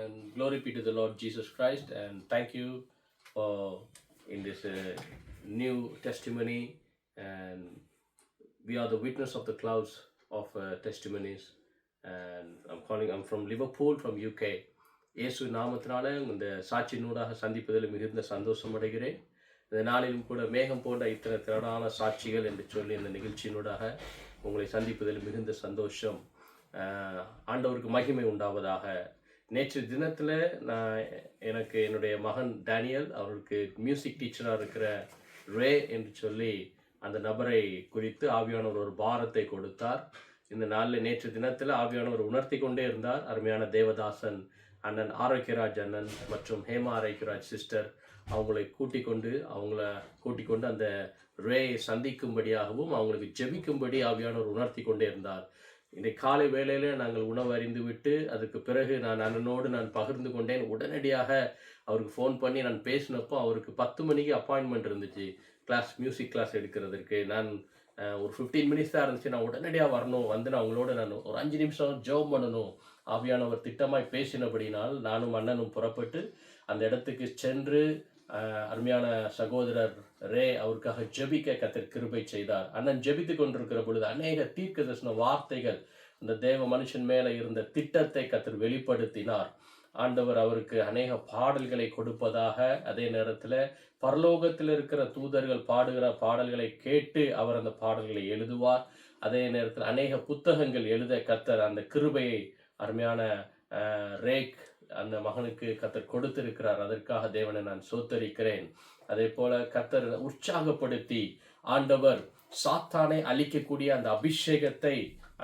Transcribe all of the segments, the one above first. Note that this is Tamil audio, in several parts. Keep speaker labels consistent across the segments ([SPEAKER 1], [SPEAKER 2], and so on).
[SPEAKER 1] and glory be to the Lord Jesus Christ. And thank you for in this new testimony. And we are the witness of the clouds of testimonies. And I'm from Liverpool, from UK. இயேசு நாமத்தினால இந்த சாட்சியினூடாக சந்திப்பதில் மிகுந்த சந்தோஷம் அடைகிறேன். இந்த நாளிலும் கூட மேகம் போன்ற இத்தனை திரளான சாட்சிகள் என்று சொல்லி இந்த நிகழ்ச்சியினூடாக உங்களை சந்திப்பதில் மிகுந்த சந்தோஷம். ஆண்டவருக்கு மகிமை உண்டாவதாக. நேற்று தினத்தில் எனக்கு என்னுடைய மகன் டேனியல், அவருக்கு மியூசிக் டீச்சராக இருக்கிற ரே என்று சொல்லி அந்த நபரை குறித்து ஆவியானவர் ஒரு பாரத்தை கொடுத்தார். இந்த நாளில் நேற்று தினத்தில் ஆவியானவர் உணர்த்தி கொண்டே இருந்தார். அருமையான தேவதாசன் அண்ணன் ஆரோக்கியராஜ் அண்ணன் மற்றும் ஹேமா ஆரோக்கியராஜ் சிஸ்டர் அவங்களை கூட்டிக் கொண்டு அந்த ரேயை சந்திக்கும்படியாகவும் அவங்களுக்கு ஜெபிக்கும்படி ஆவியானவர் உணர்த்தி கொண்டே இருந்தார். இன்றைக்கு காலை வேளையில் நாங்கள் உணவு அறிந்து விட்டு அதுக்கு பிறகு நான் அண்ணனோடு பகிர்ந்து கொண்டேன். உடனடியாக அவருக்கு ஃபோன் பண்ணி நான் பேசினப்போ அவருக்கு 10 மணிக்கு அப்பாயின்மெண்ட் இருந்துச்சு மியூசிக் கிளாஸ் எடுக்கிறதுக்கு. நான் ஒரு 15 மினிட்ஸ் தான் இருந்துச்சு. நான் உடனடியாக வரணும், வந்து நான் அவங்களோட ஒரு 5 நிமிஷம் ஜெபம் பண்ணணும். ஆவியானவர் திட்டமாய் பேசினபடினால் நானும் அண்ணனும் புறப்பட்டு அந்த இடத்துக்கு சென்று அருமையான சகோதரர் ரே அவருக்காக ஜெபிக்க கர்த்தர் கிருபை செய்தார். அண்ணன் ஜெபித்து கொண்டிருக்கிற பொழுது அநேக தீர்க்க தரிசன வார்த்தைகள், அந்த தேவ மனுஷன் மேலே இருந்த திட்டத்தை கர்த்தர் வெளிப்படுத்தினார். ஆண்டவர் அவருக்கு அநேக பாடல்களை கொடுப்பதாக, அதே நேரத்தில் பரலோகத்தில் இருக்கிற தூதர்கள் பாடுகிற பாடல்களை கேட்டு அவர் அந்த பாடல்களை எழுதுவார். அதே நேரத்தில் அநேக புத்தகங்கள் எழுத கர்த்தர் அந்த கிருபையை அருமையான ரேக் அந்த மகனுக்கு கர்த்தர் கொடுத்திருக்கிறார். அதற்காக தேவனை நான் சோத்தரிக்கிறேன். அதே போல கர்த்தர் உற்சாகப்படுத்தி ஆண்டவர் சாத்தானை அழிக்கக்கூடிய அந்த அபிஷேகத்தை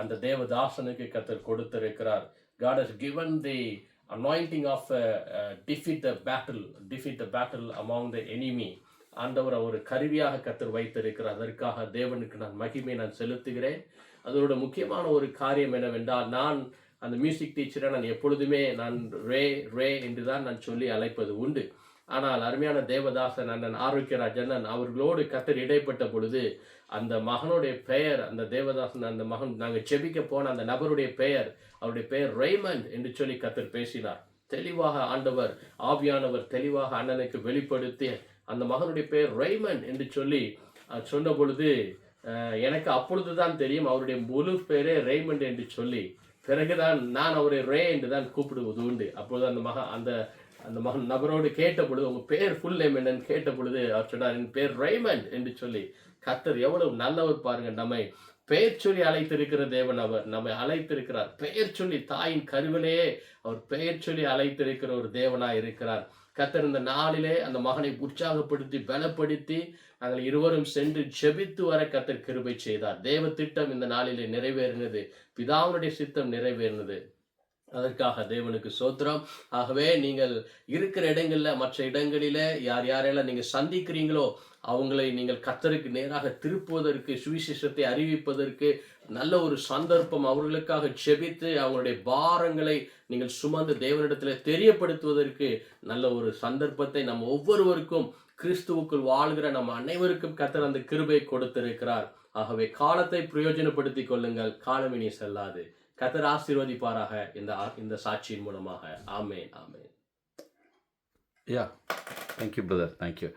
[SPEAKER 1] அந்த தேவதாசனுக்கு கர்த்தர் கொடுத்திருக்கிறார். God has given the anointing of defeat the battle among the enemy. ஆண்டவர் ஒரு கருவியாக கர்த்தர் வைத்திருக்கிறார். அதற்காக தேவனுக்கு நான் மகிமை செலுத்துகிறேன். அதோட முக்கியமான ஒரு காரியம் என்னவென்றால், நான் அந்த மியூசிக் டீச்சரை நான் எப்பொழுதுமே ரே என்று தான் நான் சொல்லி அழைப்பது உண்டு. ஆனால் அருமையான தேவதாசன் அண்ணன் ஆரோக்கியராஜ் அண்ணன் அவர்களோடு கர்த்தர் இடைப்பட்ட பொழுது அந்த மகனுடைய பெயர், அந்த தேவதாசன் அந்த மகன் நாங்கள் செபிக்க போன அந்த நபருடைய பெயர், அவருடைய பெயர் ரெய்மண்ட் என்று சொல்லி கர்த்தர் பேசினார். தெளிவாக ஆண்டவர் ஆவியானவர் தெளிவாக அண்ணனுக்கு வெளிப்படுத்தி அந்த மகனுடைய பெயர் ரெய்மண்ட் என்று சொல்லி சொன்ன பொழுது எனக்கு அப்பொழுதுதான் தெரியும் அவருடைய முழு பெயரே ரெய்மண்ட் என்று சொல்லி. பிறகுதான் நான் அவரை ரே என்று தான் கூப்பிடுவது உண்டு. அப்பொழுது அந்த மகன் நபரோடு கேட்ட பொழுது உங்கள் பேர் ஃபுல் நேம் என்னன்னு கேட்ட பொழுது அவர் சொன்னார், என் பேர் ரெய்மண்ட் என்று சொல்லி. கர்த்தர் எவ்வளவு நல்லவர் பாருங்க. நம்மை பெயர் சொல்லி அழைத்திருக்கிற தேவன். அவர் நம்மை அழைத்திருக்கிறார். பெயர் சொல்லி தாயின் கருவிலேயே அவர் பெயர் சொல்லி அழைத்திருக்கிற ஒரு தேவனாய் இருக்கிறார். கர்த்தர் இந்த நாளிலே அந்த மகனை உற்சாகப்படுத்தி பலப்படுத்தி நாங்கள் இருவரும் சென்று ஜெபித்து வர கர்த்தர் கிருபை செய்தார். தேவ திட்டம் இந்த நாளிலே நிறைவேறினது. பிதாவுடைய சித்தம் நிறைவேறினது. அதற்காக தேவனுக்கு சோத்திரம். ஆகவே நீங்கள் இருக்கிற இடங்களில், மற்ற இடங்களில் யாரெல்லாம் நீங்கள் சந்திக்கிறீங்களோ அவங்களை நீங்கள் கர்த்தருக்கு நேராக திருப்புவதற்கு, சுவிசேஷத்தை அறிவிப்பதற்கு நல்ல ஒரு சந்தர்ப்பம். அவர்களுக்காக ஜெபித்து அவங்களுடைய பாரங்களை நீங்கள் சுமந்து தேவனிடத்தில் தெரியப்படுத்துவதற்கு நல்ல ஒரு சந்தர்ப்பத்தை நம்ம ஒவ்வொருவருக்கும், கிறிஸ்துவுக்குள் வாழ்கிற நம்ம அனைவருக்கும் கர்த்தர் அந்த கிருபை கொடுத்திருக்கிறார். ஆகவே காலத்தை பிரயோஜனப்படுத்திக் கொள்ளுங்கள், காலமினி செல்லாது. கர்த்தர் ஆசீர்வதிப்பாராக இந்த சாட்சியின் மூலமாக. ஆமென், ஆமென்.
[SPEAKER 2] Yeah, thank you brother, thank you.